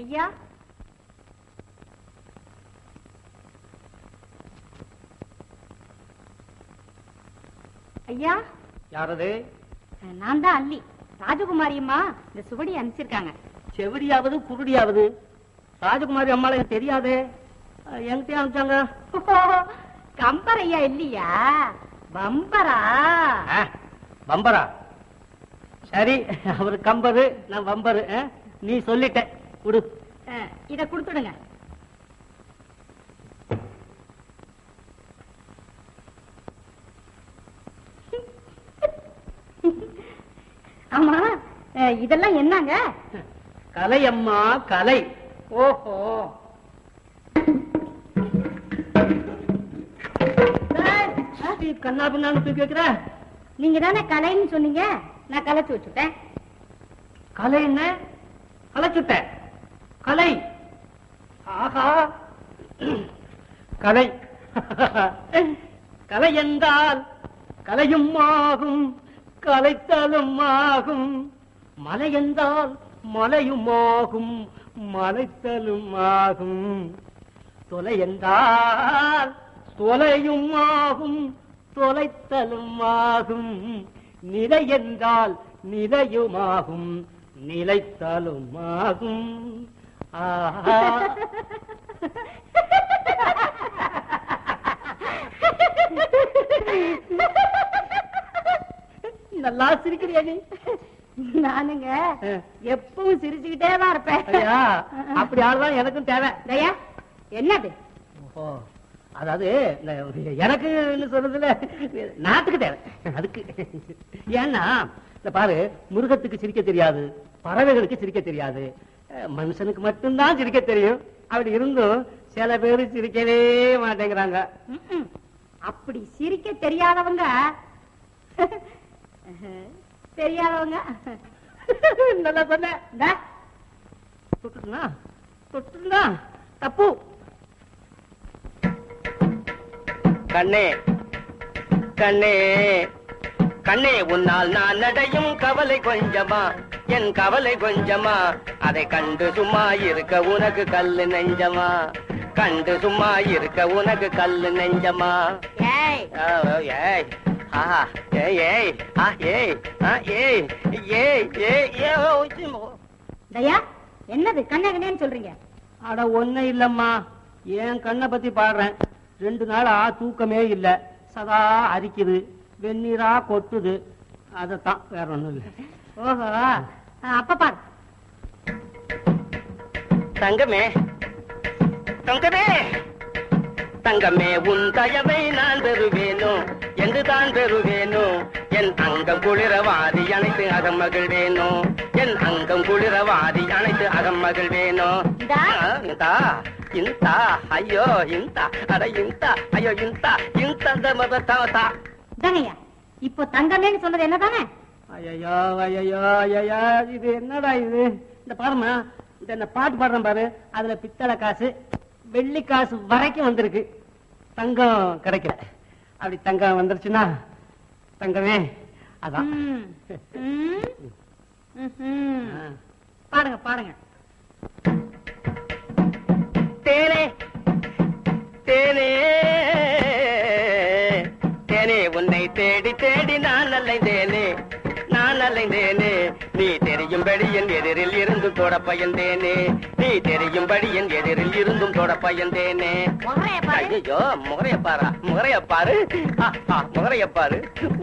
ஐயா, ஐயா. யாரது? நான் தான் அல்லி. ராஜகுமாரி அம்மா இந்த சுவடி அனுப்பிச்சிருக்காங்க. செவடியாவது குருடியாவது ராஜகுமாரி அம்மால எனக்கு தெரியாதே. என்கிட்ட அனுப்பிச்சாங்க. கம்பர் ஐயா இல்லையா? பம்பரா? பம்பரா? சரி, அவரு கம்பரு, நான் பம்பரு. நீ சொல்லிட்ட குடு. இத குடுத்துடுங்க. ஆமா, இதெல்லாம் என்னங்க? கலை அம்மா, கலை. ஓஹோ, கண்ணா பின்னான்னு தூக்கி வைக்கிற. நீங்க தானே கலைன்னு சொன்னீங்க, நான் கலைச்சு வச்சுட்டேன். கலை என்ன? கலைச்சுட்ட கலை. ஆஹா, கலை. கலை என்றால் கலையும் ஆகும், கலைத்தலும் ஆகும். மலை என்றால் மலையும் ஆகும், மலைத்தலும் ஆகும். தொலை என்றால் தொலையும் ஆகும், தொலைத்தலும் ஆகும். நிலை என்றால் நிலையுமாகும், நிலைத்தலும் ஆகும். நல்லா சிரிக்கிறியா நீ? நானுங்க எப்பவும் சிரிச்சுக்கிட்டே தான் இருப்பேன். அப்படி ஆளுதான் எனக்கும் தேவை. தயா, என்னது? அதாவது எனக்கு சொல்றதுல நாட்டுக்கு தேவை அதுக்கு. ஏன்னா இந்த பாரு, மிருகத்துக்கு சிரிக்க தெரியாது, பறவைகளுக்கு சிரிக்க தெரியாது, மனுஷனுக்கு மட்டும்தான் சிரிக்க தெரியும். அப்படி இருந்தும் சில பேரு சிரிக்கவே மாட்டேங்கிறாங்க. அப்படி சிரிக்க தெரியாதவங்க தெரியாதவங்க நல்லா சொன்ன. தொட்டுனா தொட்டுனா தப்பு. கண்ணே கண்ணே கண்ணே, உன்னால் நான் நடையும் கவலை கொஞ்சமா, என் கவலை கொஞ்சமா. அதை கண்டு சும்மா இருக்க உனக்கு கல்லு நெஞ்சமா, கண்டு சும்மா இருக்க உனக்கு கல்லு நெஞ்சமா. தயா, என்னது கண்ணே கண்ணேன்னு சொல்றீங்க? அட ஒண்ணு இல்லம்மா, என் கண்ணை பத்தி பாடுறேன். 2 நாளா தூக்கமே இல்ல, சதா அரிக்குது, வெந்நீரா கொட்டுது. அதத்தான், வேற ஒண்ணும் இல்ல. ஓஹோ, அப்ப பாரு. தங்கமே தங்கமே தங்கமே, உன் தயவை நான் பெறுவேனோ என்று தான் பெறுவேனோ. என் அங்கம் குளிரவாதி அனைத்து அகமகள் வேணோ, என் அங்கம் குளிரவாதி அனைத்து அகமகள் வேணோ. இந்தா இந்தா, ஐயோ இந்தா, அட இந்தா, ஐயோ இந்தா இந்தா. இப்போ தங்கமேன்னு சொன்னது என்னதானே? ஐயோ ஐயோ ஐயா, இது என்னடா இது? இந்த பாருமா, இந்த பாட்டு பாடுறேன் பாரு, அதுல பித்தளை காசு வெள்ளி காசு வரைக்கும் வந்திருக்கு, தங்கம் கிடைக்கல. அப்படி தங்கம் வந்துருச்சுன்னா தங்கமே அதான். பாடுங்க பாடுங்க. தேனே தேனே தேனே, உன்னை தேடி தேடி நான் அலைந்தேனே, நான் அலைந்தேனே. நீ தெரியும்படி என் எதிரில் இருந்து தொட பயந்தேனே, நீ தெரியும்படி என் எதிரில் இருந்தும் தொட பயந்தேனே. ஐயோ, முகரையப்பாரா, முகரையப்பாரு, முகரையப்பாரு,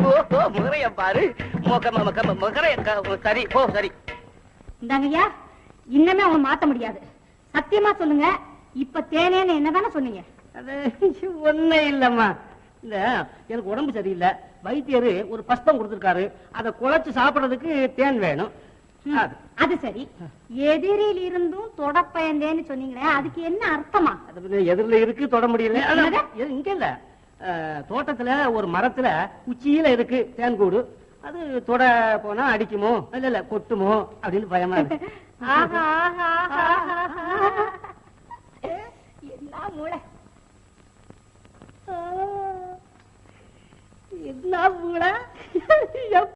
ஓஹோ முகரையப்பாரு, முகரைய. சரி போ, சரி. இந்தாங்கய்யா, இன்னமே அவன் மாத்த முடியாது. சத்தியமா சொல்லுங்க, இப்ப தேனேன்னு என்னதானே சொன்னீங்க? அது ஒண்ணு இல்லம்மா, இல்ல எனக்கு உடம்பு சரியில்லை, வைத்தியரு ஒரு பஸ்பம் கொடுத்திருக்காரு, அதை குழைச்சு சாப்பிடறதுக்கு தேன் வேணும். அது சரி, எதிரில் இருந்தும் தொடப்பயந்தேன்னு சொன்னீங்களே, அதுக்கு என்ன அர்த்தமா? எதிரில இருக்கு, தொட முடியல. இங்க இல்ல, தோட்டத்துல ஒரு மரத்துல உச்சியில இருக்கு தேன்கூடு, அது தொட போனா அடிக்குமோ இல்ல கொட்டுமோ அப்படின்னு பயமா இருக்கு. என்ன மூளை, என்ன மூளை.